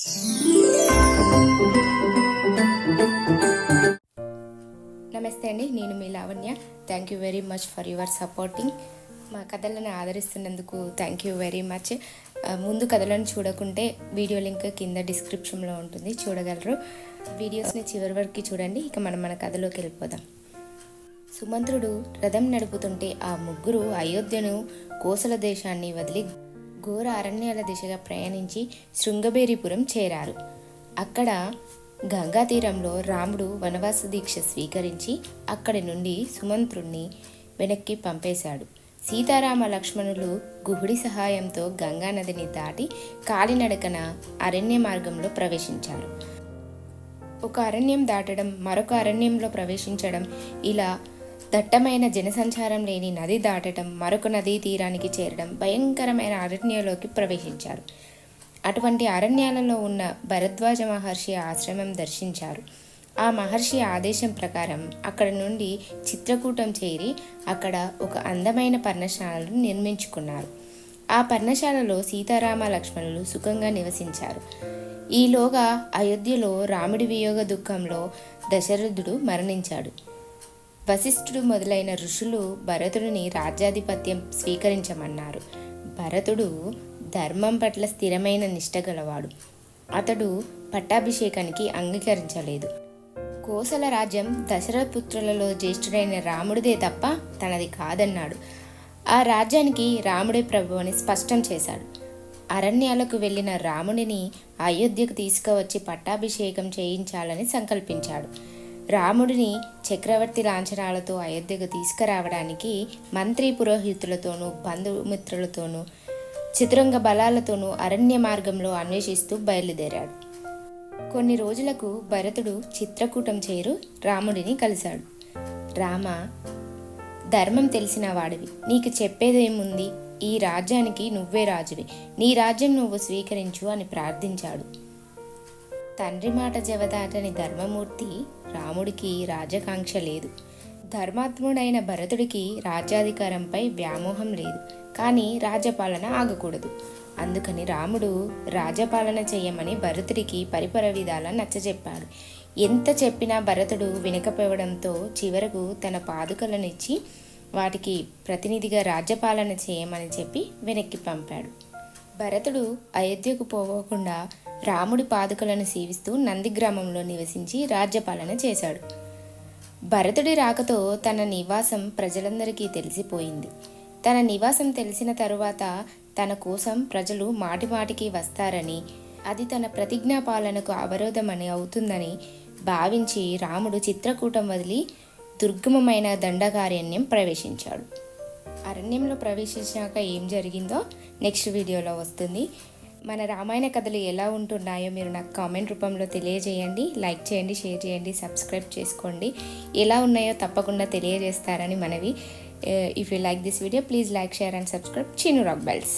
నమస్తే అండి, నేను మీ Lavanya. Thank you very much for your supporting. మా కథలను ఆదరిస్తున్నందుకు థ్యాంక్ యూ వెరీ మచ్. ముందు కథలను చూడకుంటే వీడియో లింక్ కింద డిస్క్రిప్షన్లో ఉంటుంది, చూడగలరు. వీడియోస్ని చివరి వరకు చూడండి. ఇక మన కథలోకి వెళ్ళిపోదాం. సుమంత్రుడు రథం నడుపుతుంటే ఆ ముగ్గురు అయోధ్యను, కోసల దేశాన్ని వదిలి ఘోర అరణ్యాల దిశగా ప్రయాణించి శృంగబేరిపురం చేరారు. అక్కడ గంగా తీరంలో రాముడు వనవాస దీక్ష స్వీకరించి అక్కడి నుండి సుమంత్రుణ్ణి వెనక్కి పంపేశాడు. సీతారామ లక్ష్మణులు గుహుడి సహాయంతో గంగా నదిని దాటి కాలినడకన అరణ్య మార్గంలో ప్రవేశించారు. ఒక అరణ్యం దాటడం, మరొక అరణ్యంలో ప్రవేశించడం, ఇలా దట్టమైన జనసంచారం లేని నది దాటడం, మరొక నదీ తీరానికి చేరడం, భయంకరమైన అరణ్యంలోకి ప్రవేశించారు. అటువంటి అరణ్యాలలో ఉన్న భరద్వాజ మహర్షి ఆశ్రమం దర్శించారు. ఆ మహర్షి ఆదేశం ప్రకారం అక్కడ నుండి చిత్రకూటం చేరి అక్కడ ఒక అందమైన పర్ణశాలను నిర్మించుకున్నారు. ఆ పర్ణశాలలో సీతారామ లక్ష్మణులు సుఖంగా నివసించారు. ఈలోగా అయోధ్యలో రాముడి వియోగ దుఃఖంలో దశరథుడు మరణించాడు. వశిష్ఠుడు మొదలైన ఋషులు భరతుడిని రాజ్యాధిపత్యం స్వీకరించమన్నారు. భరతుడు ధర్మం పట్ల స్థిరమైన నిష్ట గలవాడు. అతడు పట్టాభిషేకానికి అంగీకరించలేదు. కోసల రాజ్యం దశరథపుత్రులలో జ్యేష్ఠుడైన రాముడిదే తప్ప తనది కాదన్నాడు. ఆ రాజ్యానికి రాముడే ప్రభు అని స్పష్టం చేశాడు. అరణ్యాలకు వెళ్ళిన రాముడిని అయోధ్యకు తీసుకువచ్చి పట్టాభిషేకం చేయించాలని సంకల్పించాడు. రాముడిని చక్రవర్తి లాంఛనాలతో అయోధ్యకు తీసుకురావడానికి మంత్రి పురోహితులతోనూ బంధుమిత్రులతోనూ చతురంగ బలాలతోనూ అరణ్య మార్గంలో అన్వేషిస్తూ బయలుదేరాడు. కొన్ని రోజులకు భరతుడు చిత్రకూటం చేరు రాముడిని కలిశాడు. రామ, ధర్మం తెలిసిన వాడివి, నీకు చెప్పేదేముంది? ఈ రాజ్యానికి నువ్వే రాజువి, నీ రాజ్యం నువ్వు స్వీకరించు అని ప్రార్థించాడు. తండ్రి మాట జవదాటని ధర్మమూర్తి రాముడికి రాజకాంక్ష లేదు. ధర్మాత్ముడైన భరతుడికి రాజ్యాధికారంపై వ్యామోహం లేదు. కానీ రాజ్యపాలన ఆగకూడదు. అందుకని రాముడు రాజ్యపాలన చేయమని భరతుడికి పరిపర విధాల నచ్చజెప్పాడు. ఎంత చెప్పినా భరతుడు వినకపోవడంతో చివరకు తన పాదుకలనిచ్చి వాటికి ప్రతినిధిగా రాజ్యపాలన చేయమని చెప్పి వెనక్కి పంపాడు. భరతుడు అయోధ్యకు పోవకుండా రాముడి పాదుకలను సేవిస్తూ నందిగ్రామంలో నివసించి రాజ్యపాలన చేశాడు. భరతుడి రాకతో తన నివాసం ప్రజలందరికీ తెలిసిపోయింది. తన నివాసం తెలిసిన తరువాత తన కోసం ప్రజలు మాటిమాటికి వస్తారని, అది తన ప్రతిజ్ఞా పాలనకు అవరోధమని అవుతుందని భావించి రాముడు చిత్రకూటం వదిలి దుర్గమమైన దండకారణ్యం ప్రవేశించాడు. అరణ్యంలో ప్రవేశించాక ఏం జరిగిందో నెక్స్ట్ వీడియోలో వస్తుంది. మన రామాయణ కథలు ఎలా ఉంటున్నాయో మీరు నాకు కామెంట్ రూపంలో తెలియజేయండి. లైక్ చేయండి, షేర్ చేయండి, సబ్స్క్రైబ్ చేసుకోండి. ఎలా ఉన్నాయో తప్పకుండా తెలియజేస్తారని మనవి. If you like this video, please like, share and subscribe. Chinu Rock Bells.